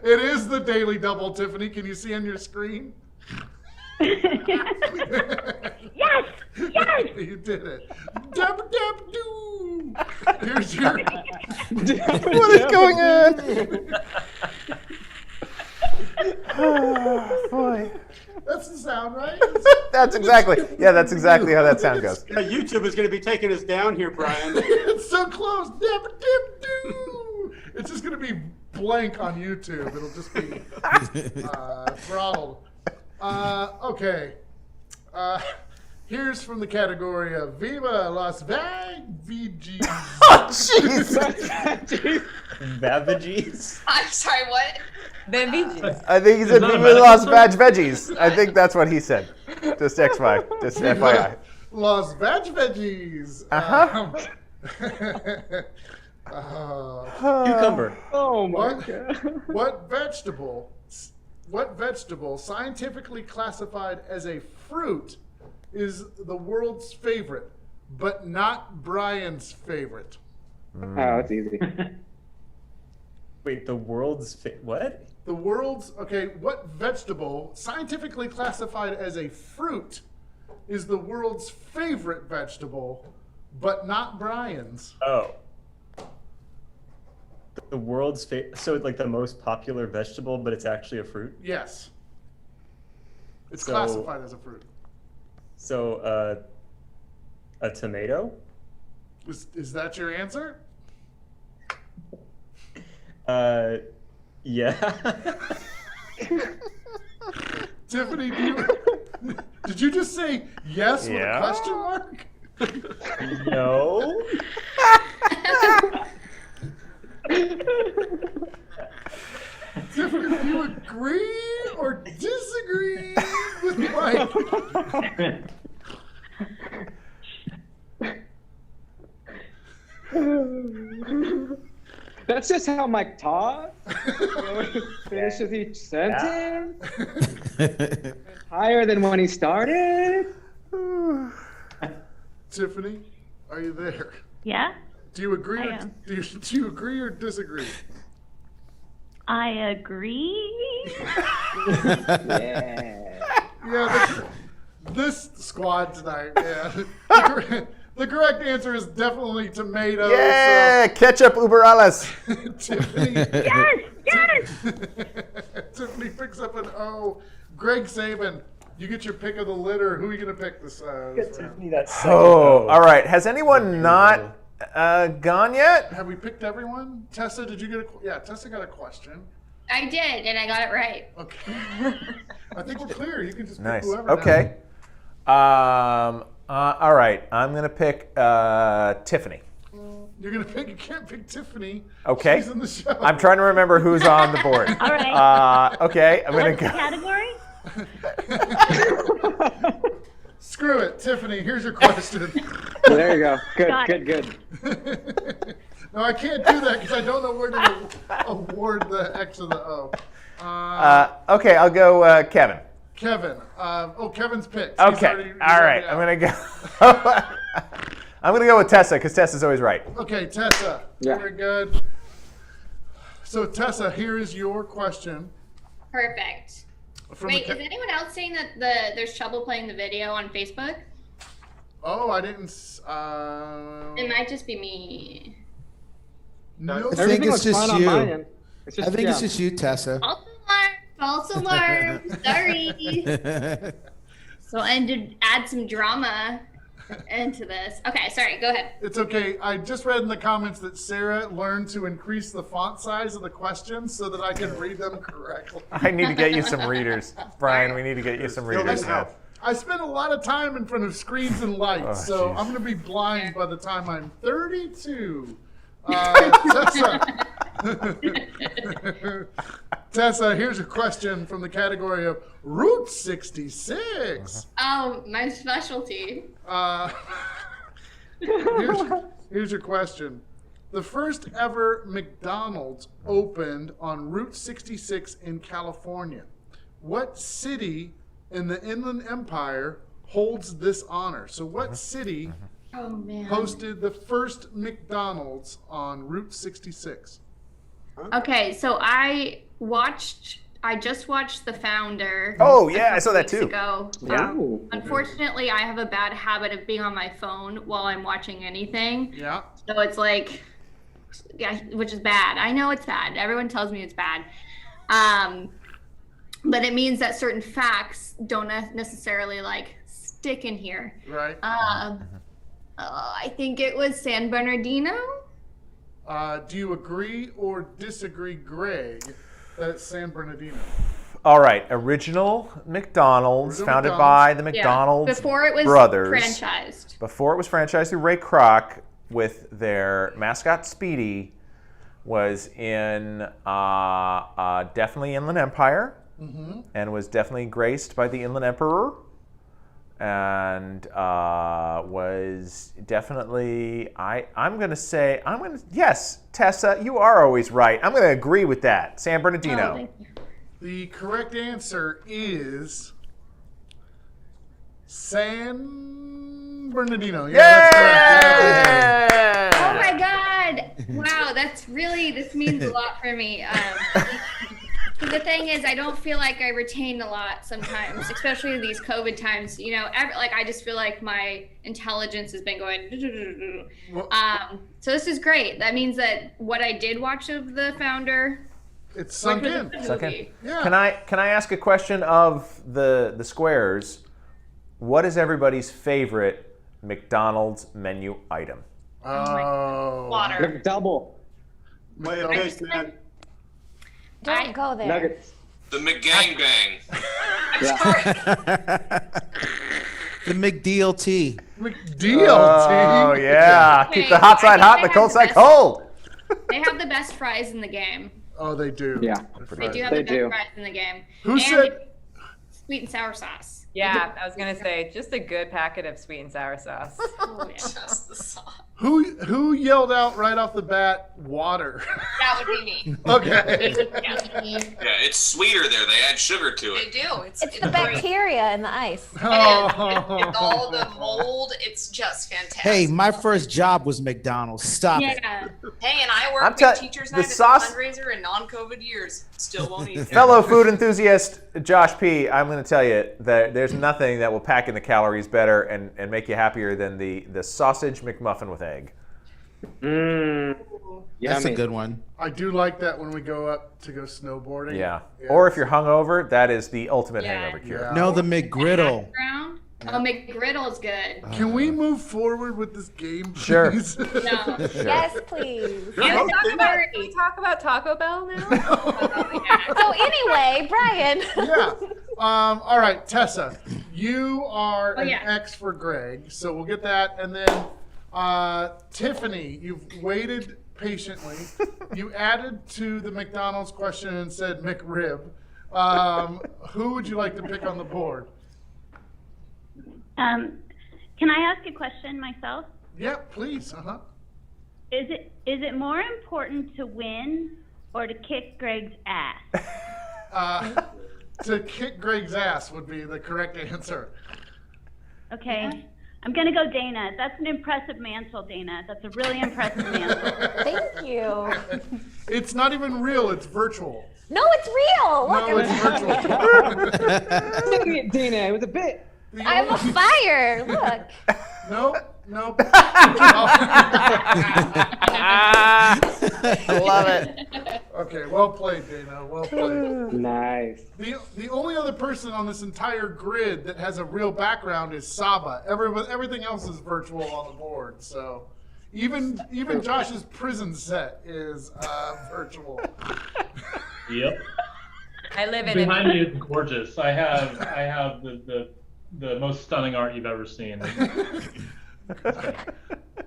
It is the Daily Double, Tiffany. Can you see on your screen? Yes! Yes! You did it. Dabba dabba doo. Here's your. What is going on? Oh, boy. That's the sound, right? That's exactly how that sound goes. YouTube is going to be taking us down here, Brian. It's so close. Dabba dabba doo. It's just going to be blank on YouTube. It'll just be throttled. Okay. Here's from the category of Viva Las Vegas. Oh, jeez. Vavages? I'm sorry, what? Vavages. I think he said Viva Las Vag Veggies. I think that's what he said. Just FYI. Las Vag Veggies. Cucumber. Oh my god. What vegetable, scientifically classified as a fruit, is the world's favorite, but not Brian's favorite? Oh, it's easy. Wait, the world's what? What vegetable, scientifically classified as a fruit, is the world's favorite vegetable, but not Brian's? Oh. The world's so like the most popular vegetable, but it's actually a fruit? Yes. It's classified as a fruit. So, a tomato? Is that your answer? Yeah. Tiffany, did you just say yes with a question mark? No. Tiffany, do you agree or disagree with Mike? That's just how Mike talks. Finishes each sentence. Higher than when he started. Tiffany, are you there? Yeah? Do you agree? I am. Do you agree or disagree? I agree. Yeah, this squad tonight. Yeah, the correct answer is definitely tomato. Yeah, ketchup uber alles. Tiffany. Yes, yes. Tiffany picks up an O. Greg Saban, you get your pick of the litter. Who are you going to pick this round? Oh, all right. Has anyone not gone yet? Have we picked everyone? Tessa, did you get a... Yeah, Tessa got a question. I did, and I got it right. Okay. I think we're clear. You can just pick Nice. whoever. Okay. All right. I'm going to pick Tiffany. You're going to pick... You can't pick Tiffany. Okay. She's in the show. I'm trying to remember who's on the board. All right. Okay. I'm going What's to the go. category? Screw it. Tiffany, here's your question. There you go. Good, Got good, good. No, I can't do that because I don't know where to award the X or the O. Okay. I'll go Kevin. Kevin. Kevin's picked. Okay. All right. I'm going to go. I'm going to go with Tessa because Tessa's always right. Okay, Tessa. Yeah. Very good. So, Tessa, here is your question. Perfect. Wait, is anyone else saying that there's trouble playing the video on Facebook? Oh, I didn't. It might just be me. No. I think it's just you. It's just, I think it's just you, Tessa. False alarm. Sorry. So I had to add some drama into this. Okay, sorry, go ahead. It's okay. I just read in the comments that Sarah learned to increase the font size of the questions so that I can read them correctly. I need to get you some readers. Brian, we need to get you some readers now. I spent a lot of time in front of screens and lights, so I'm going to be blind by the time I'm 32. Tessa, here's a question from the category of Route 66. Oh, my specialty. Here's your question. The first ever McDonald's opened on Route 66 in California. What city in the Inland Empire holds this honor? So what city hosted the first McDonald's on Route 66? Okay, so I just watched The Founder. Oh, yeah, I saw that too. Ago. Yeah. Unfortunately, I have a bad habit of being on my phone while I'm watching anything. Yeah. So it's like, yeah, which is bad. I know it's bad. Everyone tells me it's bad. But it means that certain facts don't necessarily like stick in here. Right. I think it was San Bernardino. Do you agree or disagree, Greg, that it's San Bernardino? All right. Original McDonald's, founded by the McDonald's Before it was brothers. franchised. Before it was franchised through Ray Kroc, with their mascot Speedy, was in definitely Inland Empire, and was definitely graced by the Inland Emperor, and was definitely yes, Tessa, you are always right. I'm gonna agree with that. San Bernardino. Oh, thank you. The correct answer is San Bernardino. Yeah, that's correct. Oh my God! Wow, this means a lot for me. The thing is, I don't feel like I retain a lot sometimes, especially in these COVID times. You know, I just feel like my intelligence has been going. So this is great. That means that what I did watch of The Founder, it's sunk in. Yeah. Can I ask a question of the squares? What is everybody's favorite McDonald's menu item? Water. McDouble. Man. Don't go there. Nuggets. The McGangbang. The McDLT. McDLT. Oh yeah, Okay, keep the hot side hot and the cold side cold. They have the best fries in the game. Oh, they do. Yeah. They do have the best fries in the game. Who And said? sweet and sour sauce? Yeah, I was gonna say just a good packet of sweet and sour sauce. Oh, yeah. Just the sauce. Who yelled out right off the bat, water? That would be me. Okay. Yeah, it's sweeter there. They add sugar to They it. do. It's the bacteria in the ice. With all the mold, it's just fantastic. Hey, my first job was McDonald's. Stop it. Hey, and I I'm worked tell- with Teachers the Night as sauce- a fundraiser in non-COVID years. Still won't eat it. Fellow food enthusiast Josh P., I'm going to tell you that there's nothing that will pack in the calories better and make you happier than the sausage McMuffin with egg. That's a good one. I do like that when we go up to go snowboarding. Yeah. Or if you're hungover, that is the ultimate hangover cure. Yeah. No, the McGriddle. Oh, McGriddle's good. Can we move forward with this game, Sure. please? No. Yes, please. Can we talk about Taco Bell now? So anyway, Brian. Yeah. All right, Tessa, you are Oh, an yeah. X for Greg, so we'll get that. And then Tiffany, you've waited patiently. You added to the McDonald's question and said McRib. Who would you like to pick on the board? Can I ask a question myself? Yeah, please. Is it more important to win or to kick Greg's ass? To kick Greg's ass would be the correct answer. Okay. I'm gonna go Dana. That's an impressive mantle, Dana. That's a really impressive mantle. Thank you. It's not even real, it's virtual. No, it's real. Look, No, it's virtual. Look at Dana, it was a bit. I'm a fire. Look. Nope. I love it. Okay, well played, Dana. Well played. Nice. The only other person on this entire grid that has a real background is Saba. Everything else is virtual on the board. So even Josh's prison set is virtual. Yep. I live in Behind me is gorgeous. I have the most stunning art you've ever seen.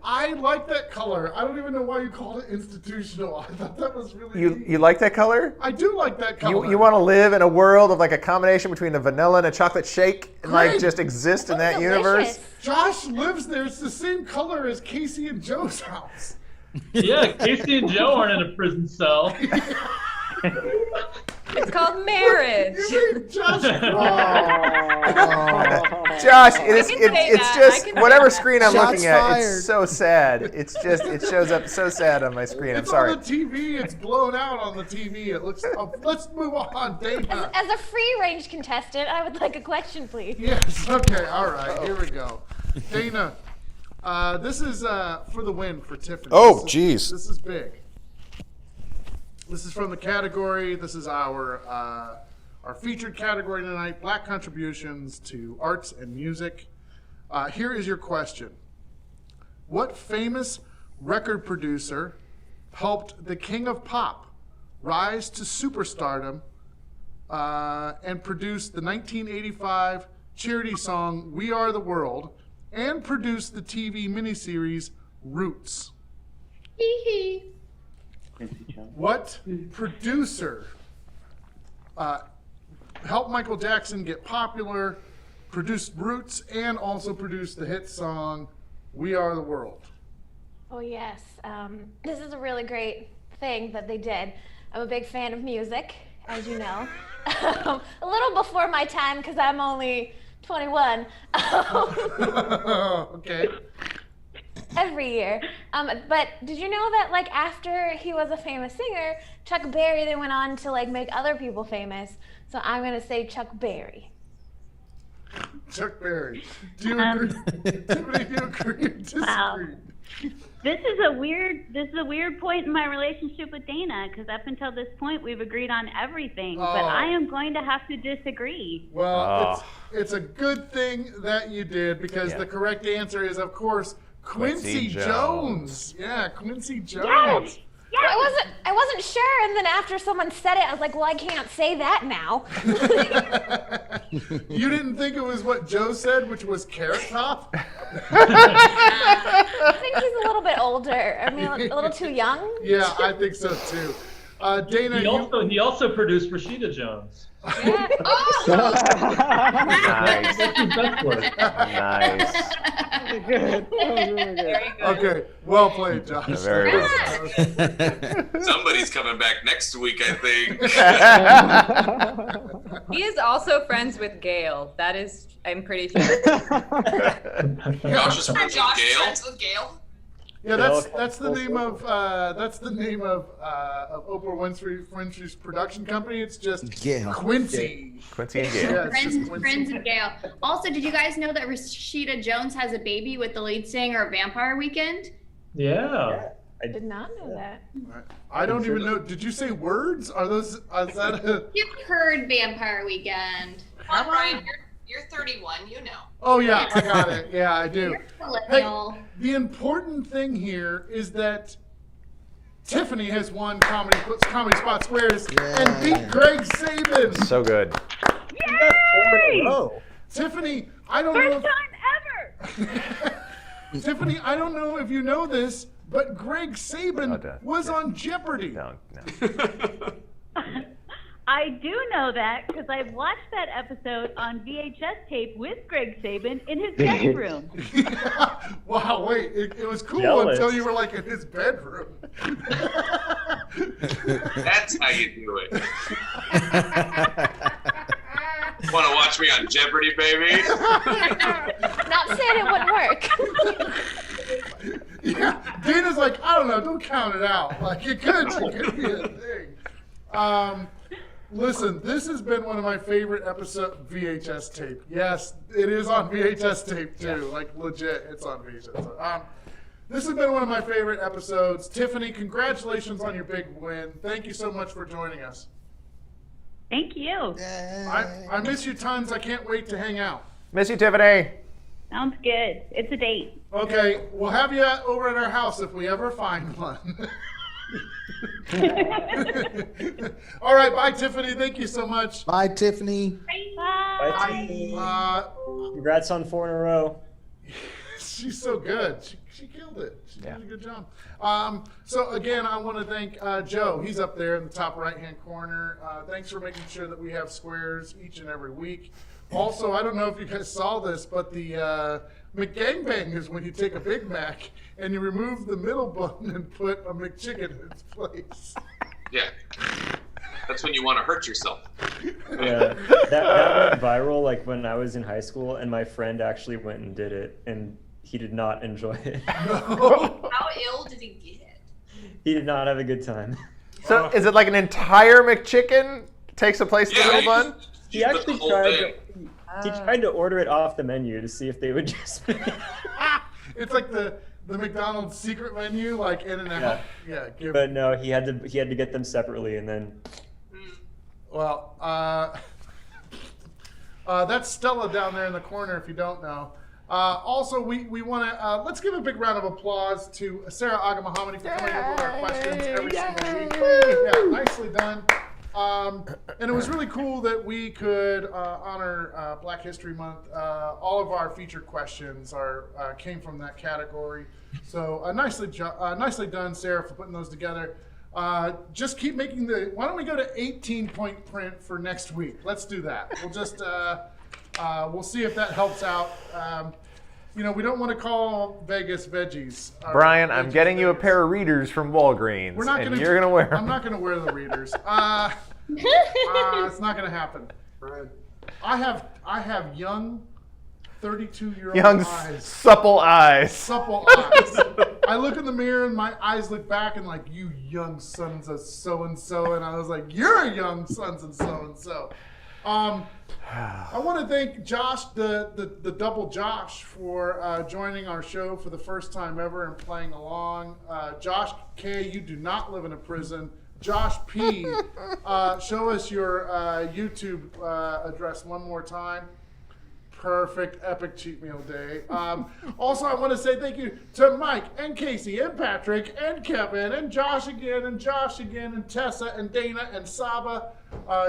I like that color. I don't even know why you called it institutional. I thought that was really neat. You like that color? I do like that color. You want to live in a world of like a combination between a vanilla and a chocolate shake and like Great. just exist in that Delicious. universe? Josh lives there. It's the same color as Casey and Joe's house. Yeah, Casey and Joe aren't in a prison cell. It's called marriage. You made Josh Josh, I it's can say it's that. I just can say whatever that. screen I'm Shots looking at. fired. It's so sad. It's just it shows up so sad on my screen. I'm It's sorry. on the TV. It's blown out on the TV. It looks. Let's move on, Dana. As a free-range contestant, I would like a question, please. Yes. Okay. All right. Here we go. Dana, this is for the win for Tiffany. Oh, This geez. This is big. This is from the category. This is our featured category tonight: Black contributions to arts and music. Here is your question: What famous record producer helped the King of Pop rise to superstardom and produced the 1985 charity song "We Are the World" and produced the TV miniseries Roots? What producer helped Michael Jackson get popular, produced Roots, and also produced the hit song "We Are the World"? Oh yes, this is a really great thing that they did. I'm a big fan of music, as you know. A little before my time because I'm only 21. Okay. Every year. But did you know that like after he was a famous singer, Chuck Berry then went on to like make other people famous? So I'm gonna say Chuck Berry. Chuck Berry. Do you agree? Tiffany, do you agree or disagree? Wow. This is a weird point in my relationship with Dana because up until this point we've agreed on everything, but I am going to have to disagree. Well, it's a good thing that you did because the correct answer is, of course, Quincy Jones. Yeah, Quincy Jones. Well, I wasn't sure, and then after someone said it, I was like, well, I can't say that now. You didn't think it was what Joe said, which was Carrot Top? I think he's a little bit older. I mean, a little too young. Yeah, I think so too. Dana, He also produced Rashida Jones. Yeah. Nice. That's his best work. Nice. Good. That was really good. Okay, well played, Josh. Very well. Somebody's coming back next week, I think. He is also friends with Gail. That is, I'm pretty sure. Josh is friends with Gail. Yeah, that's the name of Oprah Winfrey's production company. It's just Quincy. Quincy and Gail. Yeah, it's just Friends of Gail. Also, did you guys know that Rashida Jones has a baby with the lead singer of Vampire Weekend? Yeah. I did not know that. I don't even know. Did you say words? Are those? Is that a... You've heard Vampire Weekend. Come on, Brian, you're 31. You know. Oh yeah, I got it. Yeah, I do. Hey, Millennial. the important thing here is that Tiffany has won Comedy Spot Squares and beat Greg Saban. So good. Yay! Tiffany, I don't know. First time ever! Tiffany, I don't know if you know this, but Greg Saban was on Jeopardy. No. I do know that because I watched that episode on VHS tape with Greg Saban in his bedroom. Wow, wait, it was cool Jealous. until you were like in his bedroom. That's how you do it. Want to watch me on Jeopardy, baby? Not saying it wouldn't work. Yeah, Dana's like, I don't know, don't count it out. Like, it could be a thing. Listen, this has been one of my favorite episodes. VHS tape. Yes, it is on VHS tape too. Like, legit, it's on VHS. This has been one of my favorite episodes. Tiffany, congratulations on your big win. Thank you so much for joining us. Thank you. I miss you tons. I can't wait to hang out. Miss you, Tiffany. Sounds good. It's a date. Okay, we'll have you over at our house if we ever find one. All right, bye, Tiffany. Thank you so much. Bye, Tiffany. Bye, Tiffany. Congrats on 4 in a row. She's so good. She killed it. She did a good job. So again, I want to thank Joe. He's up there in the top right-hand corner. Thanks for making sure that we have squares each and every week. Also, I don't know if you guys saw this, but the McGangbang is when you take a Big Mac and you remove the middle bun and put a McChicken in its place. Yeah. That's when you want to hurt yourself. Yeah, that went viral like when I was in high school, and my friend actually went and did it, and he did not enjoy it. How ill did he get? He did not have a good time. So is it like an entire McChicken takes the place of the little bun? He actually tried to order it off the menu to see if they would just. It's like the McDonald's secret menu, like in and out. Yeah. But no, he had to get them separately, and then. Well, that's Stella down there in the corner. If you don't know. Also, we want to let's give a big round of applause to Sarah Aga Muhammadi for coming up with our questions every single week. Yeah, nicely done. And it was really cool that we could honor Black History Month. All of our featured questions came from that category. So nicely done, Sarah, for putting those together. Just keep making why don't we go to 18-point print for next week? Let's do that. We'll just, we'll see if that helps out. We don't want to call Vegas veggies. Brian, I'm getting you a pair of readers from Walgreens, and you're going to wear them. I'm not going to wear the readers. It's not going to happen. Brian. I have young 32-year-old eyes. Supple eyes. Supple eyes. I look in the mirror and my eyes look back and like, you young sons of so-and-so. And I was like, you're young sons of so-and-so. I want to thank Josh, the double Josh, for joining our show for the first time ever and playing along. Josh K, you do not live in a prison. Josh P, show us your YouTube address one more time. Perfect, epic cheat meal day. Also, I want to say thank you to Mike and Casey and Patrick and Kevin and Josh again and Tessa and Dana and Saba.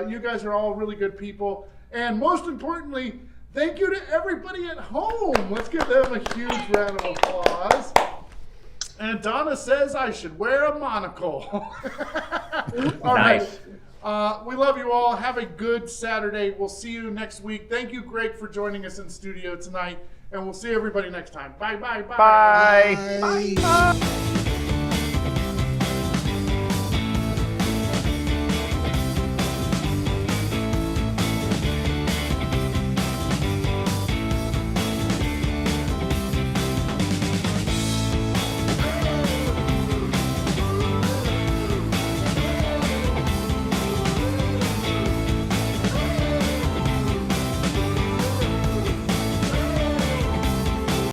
You guys are all really good people. And most importantly, thank you to everybody at home. Let's give them a huge round of applause. And Donna says I should wear a monocle. All Nice. Right. We love you all. Have a good Saturday. We'll see you next week. Thank you, Greg, for joining us in studio tonight. And we'll see everybody next time. Bye, bye, bye. Bye. Bye.